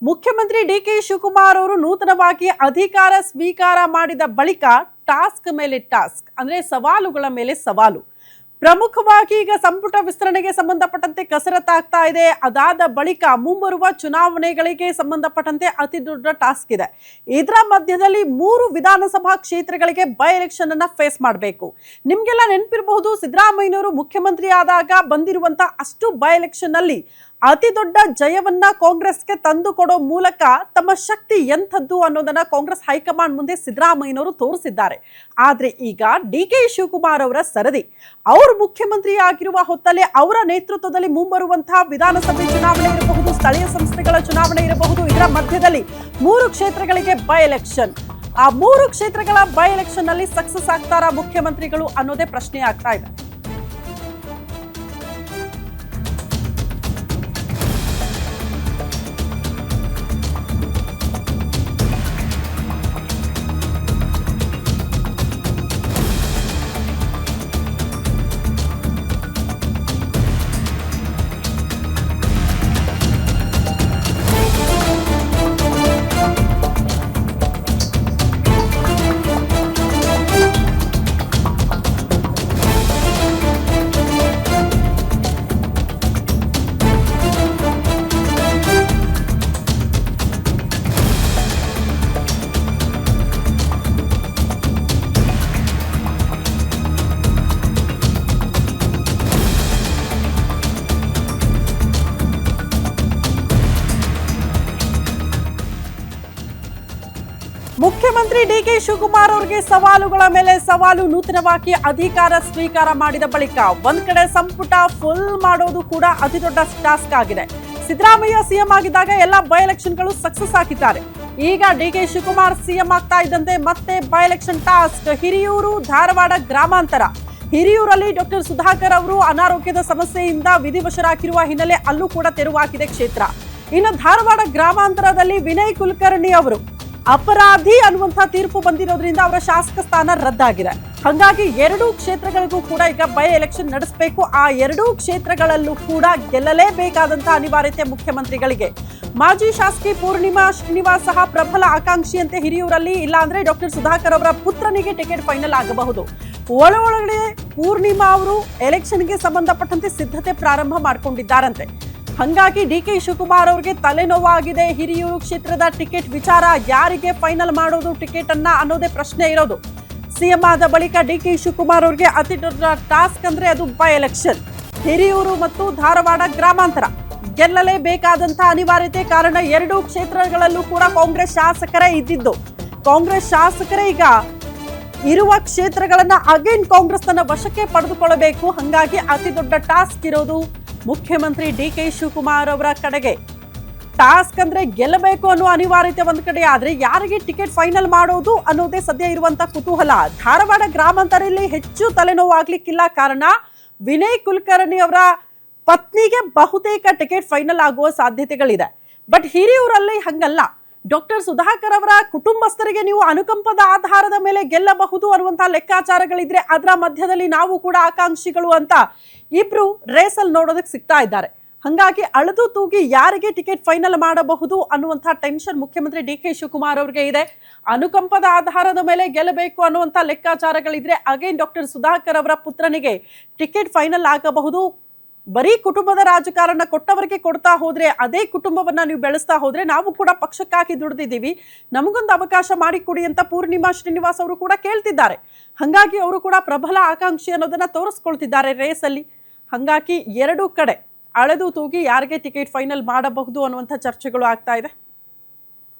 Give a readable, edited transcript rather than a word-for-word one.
ಮುಖ್ಯಮಂತ್ರಿ ಡಿಕೆ ಶಿವಕುಮಾರ್ ಅವರು ನೂತನವಾಗಿ ಅಧಿಕಾರ ಸ್ವೀಕಾರ ಮಾಡಿದ ಬಳಿಕ ಟಾಸ್ಕ್ ಮೇಲೆ ಟಾಸ್ಕ್ ಅಂದ್ರೆ ಸವಾಲುಗಳ ಮೇಲೆ ಸವಾಲು. ಪ್ರಮುಖವಾಗಿ ಈಗ ಸಂಪುಟ ವಿಸ್ತರಣೆಗೆ ಸಂಬಂಧಪಟ್ಟಂತೆ ಕಸರತ್ತಾಗ್ತಾ ಇದೆ. ಅದಾದ ಬಳಿಕ ಮುಂಬರುವ ಚುನಾವಣೆಗಳಿಗೆ ಸಂಬಂಧಪಟ್ಟಂತೆ ಅತಿ ದೊಡ್ಡ ಟಾಸ್ಕ್ ಇದೆ. ಇದರ ಮಧ್ಯದಲ್ಲಿ 3 ವಿಧಾನಸಭಾ ಕ್ಷೇತ್ರಗಳಿಗೆ ಬೈ ಎಲೆಕ್ಷನ್ ಅನ್ನ ಫೇಸ್ ಮಾಡಬೇಕು. ನಿಮ್ಗೆಲ್ಲ ನೆನಪಿರಬಹುದು, ಸಿದ್ದರಾಮಯ್ಯನವರು ಮುಖ್ಯಮಂತ್ರಿ ಆದಾಗ ಬಂದಿರುವಂತ ಅಷ್ಟು ಬೈ ಎಲೆಕ್ಷನ್ ಅಲ್ಲಿ ಅತಿ ದೊಡ್ಡ ಜಯವನ್ನ ಕಾಂಗ್ರೆಸ್ಗೆ ತಂದು ಕೊಡೋ ಮೂಲಕ ತಮ್ಮ ಶಕ್ತಿ ಎಂಥದ್ದು ಅನ್ನೋದನ್ನ ಕಾಂಗ್ರೆಸ್ ಹೈಕಮಾಂಡ್ ಮುಂದೆ ಸಿದ್ದರಾಮಯ್ಯನವರು ತೋರಿಸಿದ್ದಾರೆ. ಆದ್ರೆ ಈಗ ಡಿಕೆ ಶಿವಕುಮಾರ್ ಅವರ ಸರದಿ. ಅವರು ಮುಖ್ಯಮಂತ್ರಿ ಆಗಿರುವ ಹೊತ್ತಲ್ಲೇ ಅವರ ನೇತೃತ್ವದಲ್ಲಿ ಮುಂಬರುವಂತಹ ವಿಧಾನಸಭೆ ಚುನಾವಣೆ ಇರಬಹುದು, ಸ್ಥಳೀಯ ಸಂಸ್ಥೆಗಳ ಚುನಾವಣೆ ಇರಬಹುದು. ಇದರ ಮಧ್ಯದಲ್ಲಿ 3 ಕ್ಷೇತ್ರಗಳಿಗೆ ಬೈ ಎಲೆಕ್ಷನ್. ಆ 3 ಕ್ಷೇತ್ರಗಳ ಬೈ ಎಲೆಕ್ಷನ್ ನಲ್ಲಿ ಸಕ್ಸಸ್ ಆಗ್ತಾರಾ ಮುಖ್ಯಮಂತ್ರಿಗಳು ಅನ್ನೋದೇ ಪ್ರಶ್ನೆ ಆಗ್ತಾ ಇದೆ. ಮುಖ್ಯಮಂತ್ರಿ ಡಿಕೆ ಶಿವಕುಮಾರ್ ಅವರಿಗೆ ಸವಾಲುಗಳ ಮೇಲೆ ಸವಾಲು. ನೂತನವಾಗಿ ಅಧಿಕಾರ ಸ್ವೀಕಾರ ಮಾಡಿದ ಬಳಿಕ ಒಂದ್ ಕಡೆ ಸಂಪುಟ ಫುಲ್ ಮಾಡೋದು ಕೂಡ ಅತಿ ದೊಡ್ಡ ಟಾಸ್ಕ್ ಆಗಿದೆ. ಸಿದ್ದರಾಮಯ್ಯ ಸಿಎಂ ಆಗಿದ್ದಾಗ ಎಲ್ಲ ಬೈ ಎಲೆಕ್ಷನ್ಗಳು ಸಕ್ಸಸ್ ಆಗಿದ್ದಾರೆ. ಈಗ ಡಿಕೆ ಶಿವಕುಮಾರ್ ಸಿಎಂ ಆಗ್ತಾ ಇದ್ದಂತೆ ಮತ್ತೆ by election task. Hiriyur, Dharwad ಗ್ರಾಮಾಂತರ. ಹಿರಿಯೂರಲ್ಲಿ ಡಾಕ್ಟರ್ ಸುಧಾಕರ್ ಅವರು ಅನಾರೋಗ್ಯದ ಸಮಸ್ಯೆಯಿಂದ ವಿಧಿವಶರಾಗಿರುವ ಹಿನ್ನೆಲೆ ಅಲ್ಲೂ ಕೂಡ ತೆರವಾಗಿದೆ ಕ್ಷೇತ್ರ. ಇನ್ನು ಧಾರವಾಡ ಗ್ರಾಮಾಂತರದಲ್ಲಿ ವಿನಯ್ ಕುಲಕರ್ಣಿ ಅವರು ಅಪರಾಧಿ ಅನ್ನುವಂತಹ ತೀರ್ಪು ಬಂದಿರೋದ್ರಿಂದ ಅವರ ಶಾಸಕ ಸ್ಥಾನ ರದ್ದಾಗಿದೆ. ಹಾಗಾಗಿ 2 ಕ್ಷೇತ್ರಗಳಿಗೂ ಕೂಡ ಈಗ ಬೈ ಎಲೆಕ್ಷನ್ ನಡೆಸಬೇಕು. ಆ 2 ಕ್ಷೇತ್ರಗಳಲ್ಲೂ ಕೂಡ ಗೆಲ್ಲಲೇಬೇಕಾದಂತಹ ಅನಿವಾರ್ಯತೆ ಮುಖ್ಯಮಂತ್ರಿಗಳಿಗೆ. ಮಾಜಿ ಶಾಸಕಿ ಪೂರ್ಣಿಮಾ ಶ್ರೀನಿವಾಸ್ ಸಹ ಪ್ರಬಲ ಆಕಾಂಕ್ಷಿಯಂತೆ ಹಿರಿಯೂರಲ್ಲಿ. ಇಲ್ಲಾಂದ್ರೆ ಡಾಕ್ಟರ್ ಸುಧಾಕರ್ ಅವರ ಪುತ್ರನಿಗೆ ಟಿಕೆಟ್ ಫೈನಲ್ ಆಗಬಹುದು. ಒಳಗಡೆ ಪೂರ್ಣಿಮಾ ಅವರು ಎಲೆಕ್ಷನ್ಗೆ ಸಂಬಂಧಪಟ್ಟಂತೆ ಸಿದ್ಧತೆ ಪ್ರಾರಂಭ ಮಾಡಿಕೊಂಡಿದ್ದಾರಂತೆ. ಹಾಗಾಗಿ ಡಿಕೆ ಶಿವಕುಮಾರ್ ಅವರಿಗೆ ತಲೆನೋವಾಗಿದೆ. ಹಿರಿಯೂರು ಕ್ಷೇತ್ರದ ಟಿಕೆಟ್ ವಿಚಾರ, ಯಾರಿಗೆ ಫೈನಲ್ ಮಾಡೋದು ಟಿಕೆಟ್ ಅನ್ನ ಅನ್ನೋದೇ ಪ್ರಶ್ನೆ ಇರೋದು. ಸಿಎಂ ಆದ ಬಳಿಕ ಡಿಕೆ ಶಿವಕುಮಾರ್ ಅವರಿಗೆ ಅತಿ ದೊಡ್ಡ ಟಾಸ್ಕ್ ಅಂದ್ರೆ ಅದು ಬೈ ಎಲೆಕ್ಷನ್. ಹಿರಿಯೂರು ಮತ್ತು ಧಾರವಾಡ ಗ್ರಾಮಾಂತರ ಗೆಲ್ಲಲೇಬೇಕಾದಂತಹ ಅನಿವಾರ್ಯತೆ. ಕಾರಣ 2 ಕ್ಷೇತ್ರಗಳಲ್ಲೂ ಕೂಡ ಕಾಂಗ್ರೆಸ್ ಶಾಸಕರೇ ಇದ್ದಿದ್ದು. ಕಾಂಗ್ರೆಸ್ ಶಾಸಕರೇ ಈಗ ಇರುವ ಕ್ಷೇತ್ರಗಳನ್ನ ಅಗೇನ್ ಕಾಂಗ್ರೆಸ್ ತನ್ನ ವಶಕ್ಕೆ ಪಡೆದುಕೊಳ್ಳಬೇಕು. ಹಾಗಾಗಿ ಅತಿ ದೊಡ್ಡ ಟಾಸ್ಕ್ ಇರೋದು ಮುಖ್ಯಮಂತ್ರಿ ಡಿಕೆ ಶಿವಕುಮಾರ್ ಅವರ ಕಡೆಗೆ. ಟಾಸ್ಕ್ ಅಂದ್ರೆ ಗೆಲ್ಲಬೇಕು ಅನ್ನೋ ಅನಿವಾರ್ಯತೆ ಒಂದ್ ಕಡೆ, ಆದ್ರೆ ಯಾರಿಗೆ ಟಿಕೆಟ್ ಫೈನಲ್ ಮಾಡೋದು ಅನ್ನೋದೇ ಸದ್ಯ ಇರುವಂತ ಕುತೂಹಲ. ಧಾರವಾಡ ಗ್ರಾಮಾಂತರದಲ್ಲಿ ಹೆಚ್ಚು ತಲೆನೋವಾಗ್ಲಿಕ್ಕಿಲ್ಲ. ಕಾರಣ ವಿನಯ್ ಕುಲಕರ್ಣಿ ಅವರ ಪತ್ನಿಗೆ ಬಹುತೇಕ ಟಿಕೆಟ್ ಫೈನಲ್ ಆಗುವ ಸಾಧ್ಯತೆಗಳಿದೆ. ಬಟ್ ಹಿರಿಯೂರಲ್ಲಿ ಹಂಗಲ್ಲ. ಡಾಕ್ಟರ್ ಸುಧಾಕರ್ ಅವರ ಕುಟುಂಬಸ್ಥರಿಗೆ ನೀವು ಅನುಕಂಪದ ಆಧಾರದ ಮೇಲೆ ಗೆಲ್ಲಬಹುದು ಅನ್ನುವಂತಹ ಲೆಕ್ಕಾಚಾರಗಳಿದ್ರೆ ಅದರ ಮಧ್ಯದಲ್ಲಿ ನಾವು ಕೂಡ ಆಕಾಂಕ್ಷಿಗಳು ಅಂತ ಇಬ್ರು ರೇಸಲ್ಲಿ ನೋಡೋದಕ್ಕೆ ಸಿಗ್ತಾ ಇದ್ದಾರೆ. ಹಾಗಾಗಿ ಅಳೆದು ತೂಗಿ ಯಾರಿಗೆ ಟಿಕೆಟ್ ಫೈನಲ್ ಮಾಡಬಹುದು ಅನ್ನುವಂತಹ ಟೆನ್ಷನ್ ಮುಖ್ಯಮಂತ್ರಿ ಡಿಕೆ ಶಿವಕುಮಾರ್ ಅವರಿಗೆ ಇದೆ. ಅನುಕಂಪದ ಆಧಾರದ ಮೇಲೆ ಗೆಲ್ಲಬೇಕು ಅನ್ನುವಂಥ ಲೆಕ್ಕಾಚಾರಗಳಿದ್ರೆ ಅಗೇನ್ ಡಾಕ್ಟರ್ ಸುಧಾಕರ್ ಅವರ ಪುತ್ರನಿಗೆ ಟಿಕೆಟ್ ಫೈನಲ್ ಆಗಬಹುದು. ಬರೀ ಕುಟುಂಬದ ರಾಜಕಾರಣ ಕೊಟ್ಟವರಿಗೆ ಕೊಡ್ತಾ ಹೋದ್ರೆ, ಅದೇ ಕುಟುಂಬವನ್ನ ನೀವು ಬೆಳೆಸ್ತಾ ಹೋದ್ರೆ, ನಾವು ಕೂಡ ಪಕ್ಷಕ್ಕಾಗಿ ದುಡಿದಿದ್ದೀವಿ, ನಮಗೊಂದು ಅವಕಾಶ ಮಾಡಿಕೊಡಿ ಅಂತ ಪೂರ್ಣಿಮಾ ಶ್ರೀನಿವಾಸ್ ಅವರು ಕೂಡ ಕೇಳ್ತಿದ್ದಾರೆ. ಹಾಗಾಗಿ ಅವರು ಕೂಡ ಪ್ರಬಲ ಆಕಾಂಕ್ಷಿ ಅನ್ನೋದನ್ನ ತೋರಿಸ್ಕೊಳ್ತಿದ್ದಾರೆ ರೇಸಲ್ಲಿ. ಹಾಗಾಗಿ 2 ಕಡೆ ಅಳೆದು ತೂಗಿ ಯಾರಿಗೆ ಟಿಕೆಟ್ ಫೈನಲ್ ಮಾಡಬಹುದು ಅನ್ನುವಂಥ ಚರ್ಚೆಗಳು ಆಗ್ತಾ ಇದೆ.